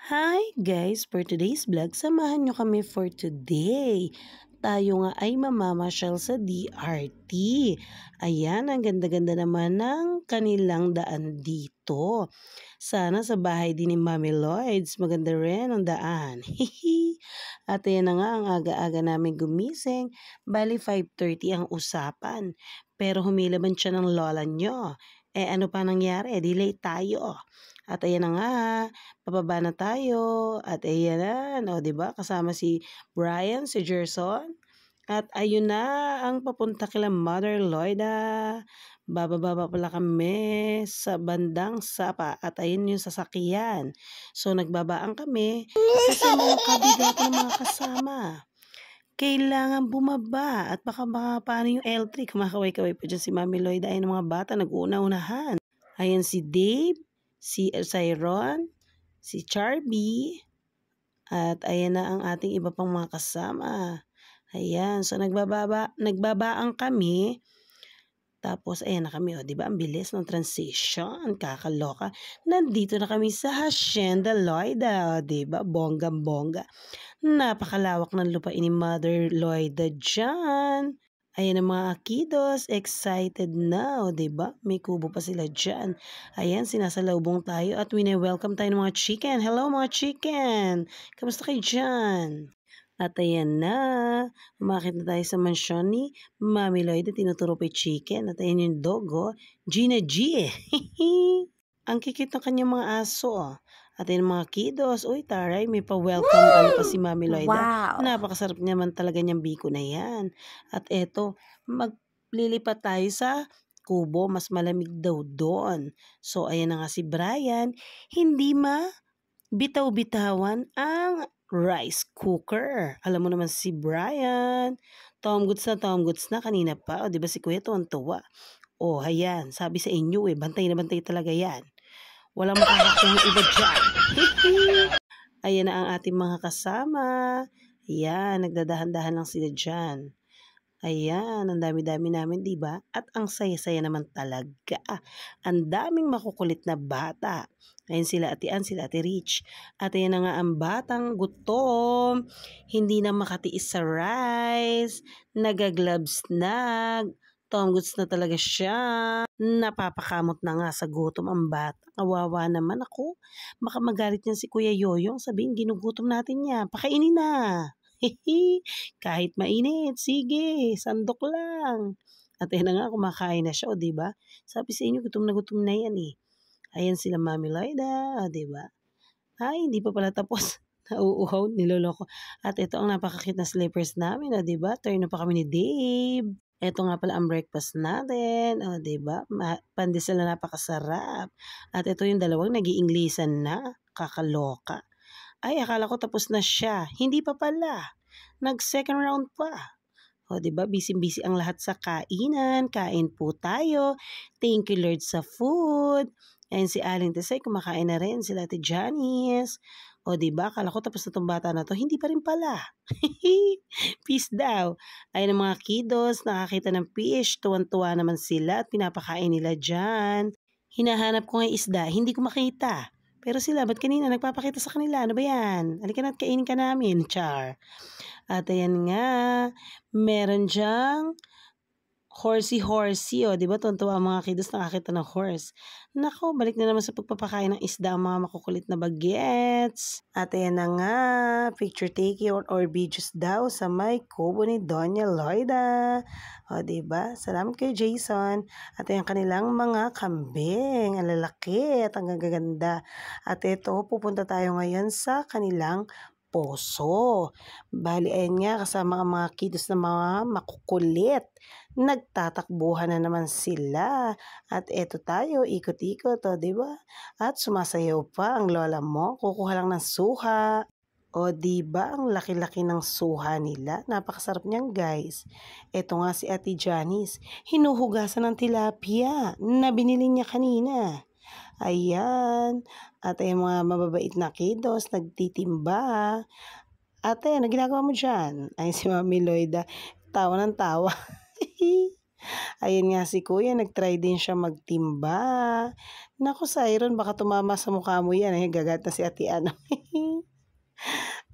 Hi guys! For today's vlog, samahan nyo kami for today. Tayo nga ay mamamasyal sa DRT. Ayan, ang ganda-ganda naman ng kanilang daan dito. Sana sa bahay din ni Mami Lloyds, maganda rin ang daan. At ayan na nga, ang aga-aga namin gumising. Bali 5:30 ang usapan. Pero humilaban siya ng lola nyo. Ano pa nangyari? Delay tayo. At ayan na nga, pababa na tayo at ayan na, 'di ba? Kasama si Brian, si Gerson. At ayun na ang papunta kila Mother Loida. Bababa pala kami sa bandang Sapa at ayun yung sasakyan. So nagbabaan kami kasi mga kabigatan ng mga kasama. Kailangan bumaba at baka paano yung L3, kumakaway-kaway pa dyan si Mami Loida. Ayun ang mga bata, nag-una-unahan. Ayan si Dave, si Cyron, si Charby, at ayan na ang ating iba pang mga kasama. Ayan, so nagbabaan kami. Tapos ayan na kami, 'di ba? Ang bilis ng transition, kakaloka. Nandito na kami sa Hacienda Loida, 'di ba? Bonggang-bongga. Napakalawak ng lupain ni Mother Loida diyan. Ayan ang mga kiddos, excited na, o 'di ba? May kubo pa sila diyan. Ayan, sinasalubong tayo at wine-welcome tayo ng mga chicken. Hello mga chicken! Kamusta kayo diyan? At ayan na, umakit na tayo sa mansyon ni Mami Lloyd at tinuturo pa yung chicken. At ayan yung dog, Gina G. Ang kikit ng kanyang mga aso, At ayan mga kiddos, uy taray, may pa-welcome pa si Mami Lloyda. Wow! Napakasarap naman talaga niyang biko na yan. At eto, maglilipat tayo sa kubo, mas malamig daw doon. So ayan na nga si Brian, hindi bitaw-bitawan ang rice cooker. Alam mo naman si Brian, Tom Goods na kanina pa. O, di ba si Kuya tuwan-tuwa? O, ayan, sabi sa inyo bantay na bantay talaga yan. Walang makakakuha iba dyan. Ayan na ang ating mga kasama. Ayan, nagdadahan-dahan lang sila dyan. Ayan, ang dami-dami namin, di ba? At ang saya-saya naman talaga. Ang daming makukulit na bata. Ayan sila Ate Ann, sila Ate Rich. At ayan na nga ang batang gutom. Hindi na makatiis sa rice. Nagaglabs na. Tom Goods na talaga siya. Napapakamot na nga sa gutom ang bata. Kawawa naman ako. Baka magalit niyan si Kuya Yoyong. Sabihin, ginugutom natin niya. Pakainin na. Kahit mainit, sige, sandok lang. At ayun na nga, kumakain na siya, o 'di ba? Sabi sa inyo, gutom na yan eh. Ayan sila Mami Loida, o 'di ba? Ay, hindi pa pala tapos. Nauuhaw, niloloko. At ito ang napakakit na slippers namin, o 'di ba? Turn na pa kami ni Dave. Ito nga pala ang breakfast natin, o 'di ba? Pandesal na napakasarap. At ito yung dalawang nag-iinglisan na, kakaloka. Ay, akala ko tapos na siya. Hindi pa pala. Nag-second round pa. O, 'di ba? Busy-busy ang lahat sa kainan. Kain po tayo. Thank you, Lord, sa food. Ayan si Aling Tesay, kumakain na rin. Sila Ate Janice. O, 'di ba? Akala ko tapos na tong bata na to. Hindi pa rin pala. Peace daw. Ayan ang mga kiddos, nakakita ng fish. Tuwan-tuwa naman sila at pinapakain nila dyan. Hinahanap ko nga isda, hindi ko makita. Pero sila, ba't kanina nagpapakita sa kanila? Ano ba yan? Halika na at kainin ka namin, char. At ayan nga, meron diyang horsey, o, di ba? Tuntua ang mga kiddos nakakita ng horse. Nako, balik na naman sa pagpapakain ng isda ang mga makukulit na bagets. At ayan na nga, picture taking or videos daw sa may kubo ni Doña Loida. O, di ba? Salamat kay Jason. At ayan kanilang mga kambing. Ang lalaki at ang gaganda. At ito, pupunta tayo ngayon sa kanilang poso. Bali, ayan nga, kasama ang mga kiddos na mga makukulit. Nagtatakbuhan na naman sila. At eto tayo, ikot-ikot, o, di ba? At sumasayaw pa ang lola mo. Kukuha lang ng suha. O, di ba? Ang laki-laki ng suha nila. Napakasarap niyan, guys. Eto nga si Ate Janice. Hinuhugasan ng tilapia na binili niya kanina. Ayan. At ay mga mababait na kiddos, nagtitimba. Ate, ano ginagawa mo dyan? Ay, si Mami Loida, tawa ng tawa. Ayun nga si kuya, nag-try din siya magtimba. Naku, Siron, baka tumama sa mukha mo yan. Ay, gagat na si Ate Ano.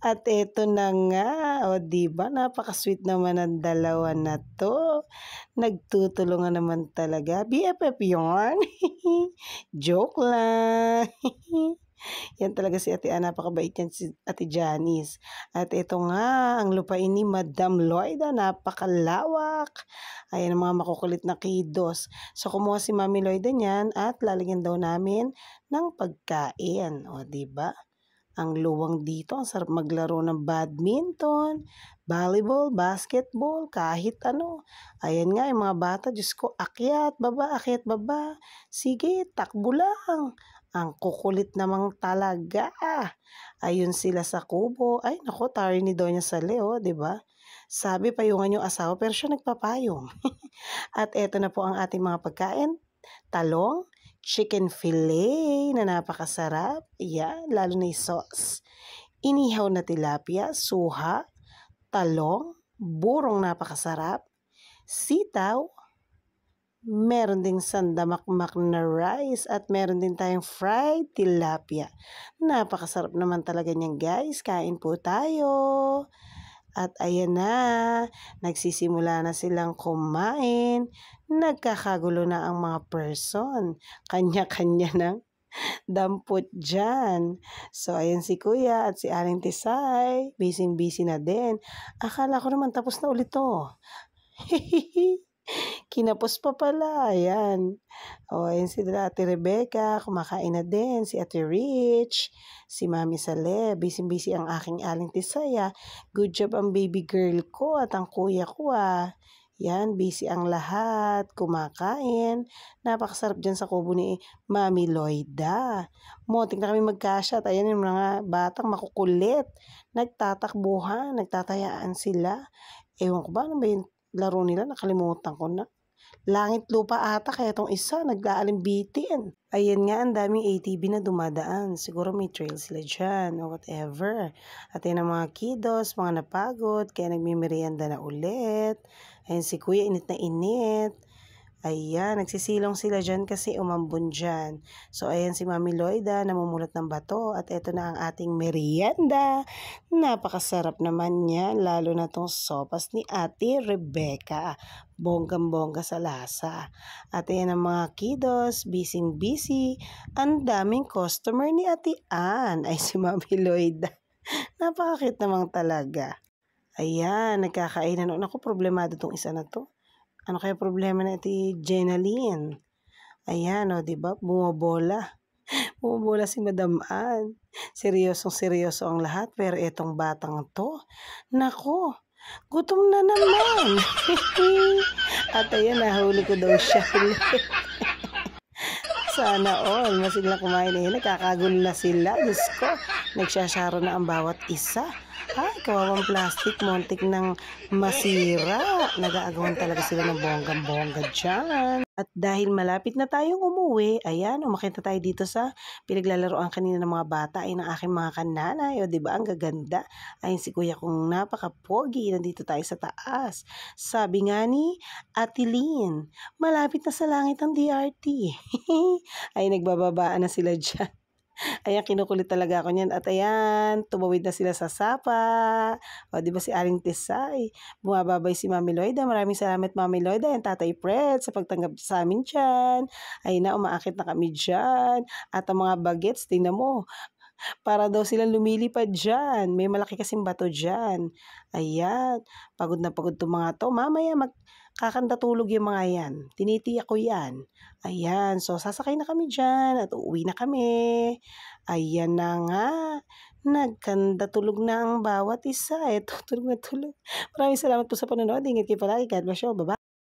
At eto na nga, o di ba, napaka-sweet naman ang dalawa na 'to. Nagtutulungan naman talaga, BFF yarn. Joke lang. Yan talaga si Ate Ana, napakabait yan si Ate Janice. At ito nga, ang lupain ni Madam Loida, napakalawak. Ayan ang mga makukulit na kiddos. So, kumuha si Mami Loida niyan at lalagyan daw namin ng pagkain. O, di ba? Ang luwang dito, ang sarap maglaro ng badminton, volleyball, basketball, kahit ano. Ayan nga, yung mga bata, Diyos ko, akyat, baba, akyat, baba. Sige, takbo lang. Ang kukulit namang talaga. Ayun sila sa kubo. Ay, nako, tari ni Doña Sale, oh, di ba? Sabi, payungan yung asawa, pero siya nagpapayong. At eto na po ang ating mga pagkain. Talong, chicken fillet na napakasarap. Yan, lalo na yung sauce. Inihaw na tilapia, suha, talong, burong napakasarap, sitaw, meron ding sandamakmak na rice at meron din tayong fried tilapia. Napakasarap naman talaga niyan, guys. Kain po tayo. At ayan na, nagsisimula na silang kumain. Nagkakagulo na ang mga person. Kanya-kanya ng dampot dyan. So, ayan si Kuya at si Aling Tisay. Busy-busy na din. Akala ko naman tapos na ulit to. Kinapos pa pala. Ayan. O, ayan si Ate Rebecca. Kumakain na din. Si Ate Rich. Si Mami Sale. Busy-busy ang aking Aling Tisaya. Good job ang baby girl ko at ang kuya ko Yan, busy ang lahat. Kumakain. Napakasarap dyan sa kubo ni Mami Loida. Muntik na kami magkasya at ayan yung mga batang makukulit. Nagtatakbuhan. Nagtatayaan sila. Ewan ko ba ano ba yung laro nila? Nakalimutan ko na. Langit lupa ata kaya tong isa nag-aalimbitin. Ayan nga, ang daming ATV na dumadaan. Siguro may trail sila dyan o whatever. At yan ang mga kiddos, mga napagod, kaya nagmimerienda na ulit. Ayan si Kuya, init na init. Ayan, nagsisilong sila dyan kasi umambon dyan. So, ayan si Mami Loida, namumulot ng bato. At eto na ang ating merienda. Napakasarap naman yan, lalo na tong sopas ni Ate Rebecca. Bonggang-bongga sa lasa. At ayan ang mga kiddos, busy-busy. Ang daming customer ni Ate Ann. Ay, si Mami Loida. Napakakit namang talaga. Ayan, nagkakainan. Naku, problemado tong isa na to. Ano kaya problema na iti Jenaline? Ayan, o, diba? Bumabola. Bumabola si Madam Ann. Seryosong-seryoso ang lahat. Pero etong batang to, nako, gutom na naman. At ayan, nahuli ko daw siya. Sana all, masiglang kumain na yun. Nagkakagulo na sila. Diyos ko, nagsasyaro na ang bawat isa. Ay, kawawang plastic, montik ng masira. Nag-aagawan talaga sila ng bonggang-bongga dyan. At dahil malapit na tayong umuwi, ayan, umakit na tayo dito sa pinaglalaroan kanina ng mga bata ay ng aking mga kananay. O, diba, ang gaganda. Ayun si kuya kong napaka-pogi. Nandito tayo sa taas. Sabi nga ni Ate Lynn, malapit na sa langit ang DRT. Ay, nagbababaan na sila dyan. Ayan, kinukulit talaga ako niyan. At ayan, tumawid na sila sa sapa. O, di ba si Aling Tisay? Bumababay si Mami Loida. Maraming salamat, Mami Loida and Tatay Fred sa pagtanggap sa amin dyan. Ayun na, umaakit na kami dyan. At ang mga bagets, tingnan mo. Para daw silang lumilipad dyan. May malaki kasing bato dyan. Ayan, pagod na pagod itong mga to. Mamaya kakanda tulog yung mga yan. Tinitiyak ko yan. Ayan, so sasakay na kami dyan at uuwi na kami. Ayan na nga. Nagkanda tulog na ang bawat isa. Ito, tulog na tulog. Maraming salamat po sa panonood. Ingat kayo palagi. God bless you. Bye-bye.